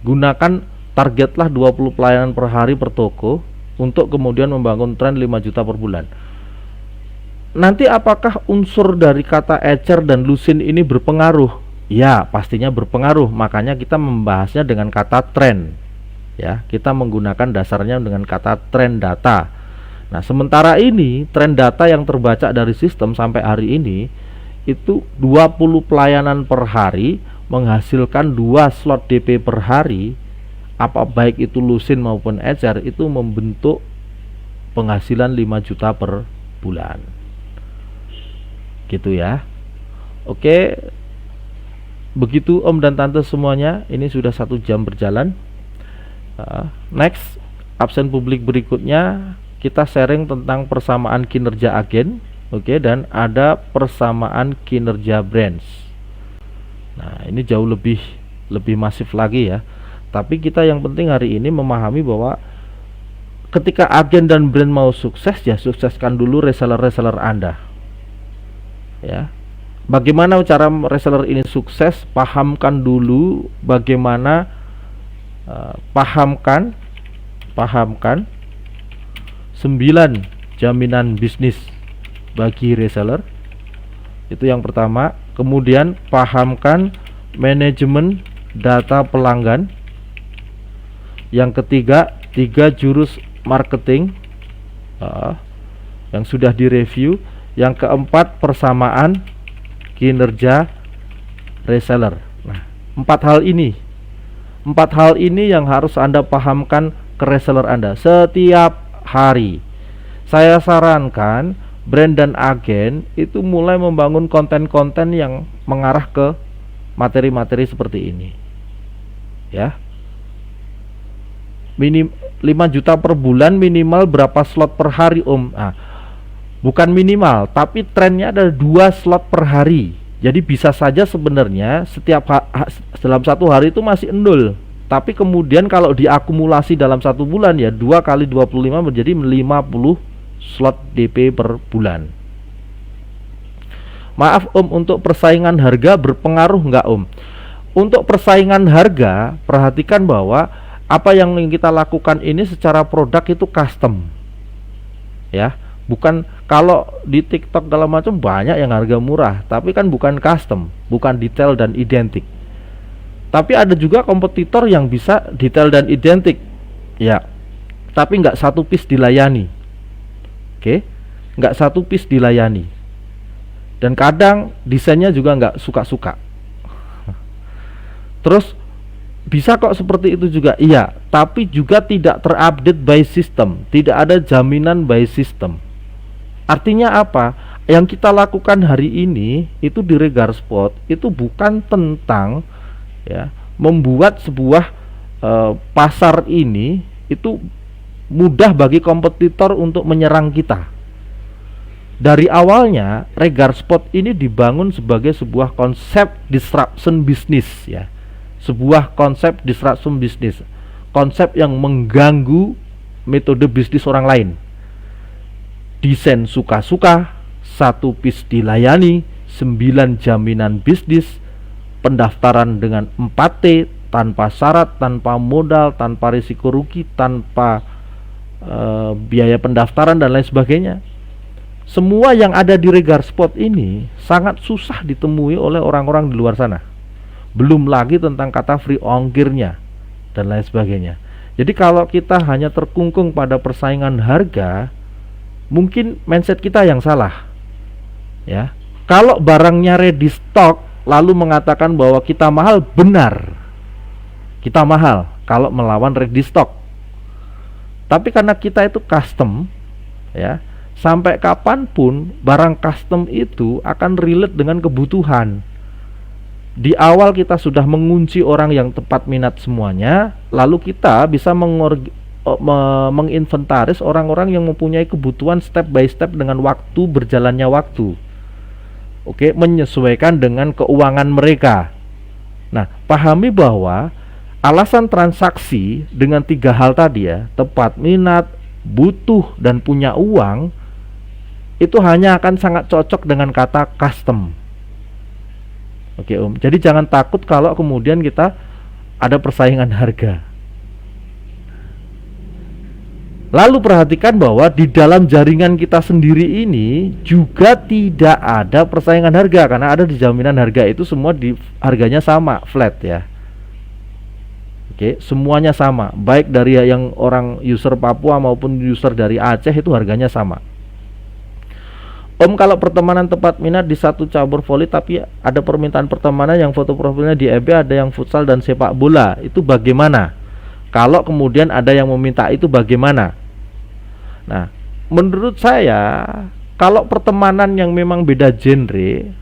Gunakan targetlah 20 pelayanan per hari per toko untuk kemudian membangun tren 5 juta per bulan. Nanti apakah unsur dari kata ecer dan lusin ini berpengaruh? Ya, pastinya berpengaruh. Makanya kita membahasnya dengan kata tren. Ya, kita menggunakan dasarnya dengan kata tren data. Nah, sementara ini tren data yang terbaca dari sistem sampai hari ini itu 20 pelayanan per hari menghasilkan 2 slot DP per hari. Apa baik itu lusin maupun ecer, itu membentuk penghasilan 5 juta per bulan. Gitu ya. Oke, begitu Om dan Tante semuanya. Ini sudah 1 jam berjalan. Next, absen publik berikutnya kita sharing tentang persamaan kinerja agen. Oke, dan ada persamaan kinerja brands. Nah, ini jauh lebih masif lagi ya. Tapi kita yang penting hari ini memahami bahwa ketika agen dan brand mau sukses, ya sukseskan dulu reseller-reseller Anda. Ya, bagaimana cara reseller ini sukses? Pahamkan dulu bagaimana pahamkan 9 jaminan bisnis bagi reseller. Itu yang pertama. Kemudian pahamkan manajemen data pelanggan. Yang ketiga, 3 jurus marketing yang sudah direview. Yang keempat, persamaan kinerja reseller. Nah, 4 hal ini yang harus Anda pahamkan ke reseller Anda setiap hari. Saya sarankan brand dan agen itu mulai membangun konten-konten yang mengarah ke materi-materi seperti ini. Ya. 5 juta per bulan, minimal berapa slot per hari, Om? Nah, bukan minimal, tapi trennya ada 2 slot per hari. Jadi bisa saja sebenarnya dalam 1 hari itu masih endul. Tapi kemudian kalau diakumulasi dalam 1 bulan, ya 2 kali 25 menjadi 50 slot DP per bulan. Maaf Om, untuk persaingan harga berpengaruh nggak Om? Untuk persaingan harga, perhatikan bahwa apa yang kita lakukan ini secara produk itu custom. Ya, bukan kalau di TikTok segala macam banyak yang harga murah, tapi kan bukan custom, bukan detail dan identik. Tapi ada juga kompetitor yang bisa detail dan identik, ya, tapi nggak satu piece dilayani. Oke, nggak satu piece dilayani. Dan kadang desainnya juga nggak suka-suka. Terus bisa kok seperti itu juga, iya, tapi juga tidak terupdate by system, tidak ada jaminan by system. Artinya apa? Yang kita lakukan hari ini itu di Regar Spot itu bukan tentang ya membuat sebuah pasar ini itu mudah bagi kompetitor untuk menyerang kita. Dari awalnya Regarspot ini dibangun sebagai sebuah konsep disruption bisnis ya. Sebuah konsep disruption bisnis. Konsep yang mengganggu metode bisnis orang lain. Desain suka-suka, 1 piece dilayani, 9 jaminan bisnis, pendaftaran dengan 4T, tanpa syarat, tanpa modal, tanpa risiko rugi, tanpa biaya pendaftaran dan lain sebagainya. Semua yang ada di Regarspot ini sangat susah ditemui oleh orang-orang di luar sana. Belum lagi tentang kata free ongkirnya dan lain sebagainya. Jadi kalau kita hanya terkungkung pada persaingan harga, mungkin mindset kita yang salah. Ya. Kalau barangnya ready stock lalu mengatakan bahwa kita mahal, benar. Kita mahal kalau melawan ready stock. Tapi karena kita itu custom, ya, sampai kapanpun barang custom itu akan relate dengan kebutuhan. Di awal kita sudah mengunci orang yang tepat minat semuanya, lalu kita bisa menginventaris orang-orang yang mempunyai kebutuhan step by step dengan waktu berjalannya waktu. Oke, menyesuaikan dengan keuangan mereka. Nah, pahami bahwa alasan transaksi dengan 3 hal tadi ya, tepat minat, butuh, dan punya uang, itu hanya akan sangat cocok dengan kata custom. Oke Om, jadi jangan takut kalau kemudian kita ada persaingan harga. Lalu perhatikan bahwa di dalam jaringan kita sendiri ini juga tidak ada persaingan harga, karena ada di jaminan harga itu semua harganya sama, flat ya. Oke, semuanya sama, baik dari yang orang user Papua maupun user dari Aceh itu harganya sama. Om, kalau pertemanan tepat minat di 1 cabur voli tapi ada permintaan pertemanan yang foto profilnya di FB, ada yang futsal dan sepak bola, itu bagaimana? Kalau kemudian ada yang meminta itu bagaimana? Nah, menurut saya kalau pertemanan yang memang beda genre,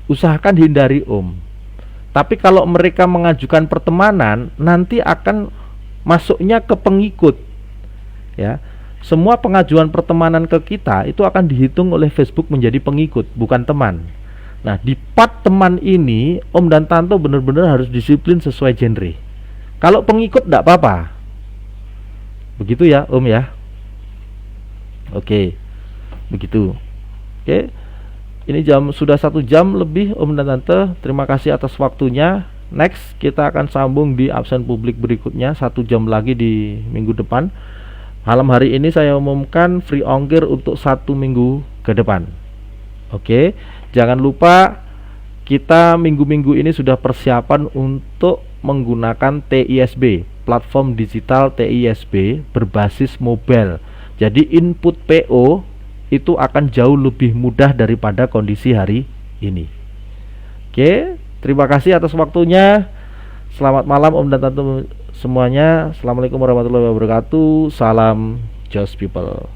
usahakan hindari Om. Tapi kalau mereka mengajukan pertemanan, nanti akan masuknya ke pengikut ya. Semua pengajuan pertemanan ke kita itu akan dihitung oleh Facebook menjadi pengikut, bukan teman. Nah, di part teman ini Om dan Tanto benar-benar harus disiplin sesuai genre. Kalau pengikut tidak apa-apa. Begitu ya Om ya. Oke, begitu. Oke, ini sudah 1 jam lebih Om dan Tante. Terima kasih atas waktunya. Next kita akan sambung di absen publik berikutnya 1 jam lagi di minggu depan. Malam hari ini saya umumkan free ongkir untuk 1 minggu ke depan. Oke, jangan lupa kita minggu-minggu ini sudah persiapan untuk menggunakan TISB, platform digital TISB berbasis mobile. Jadi input PO itu akan jauh lebih mudah daripada kondisi hari ini. Oke, terima kasih atas waktunya. Selamat malam Om dan Tante semuanya. Assalamualaikum warahmatullahi wabarakatuh. Salam Just People.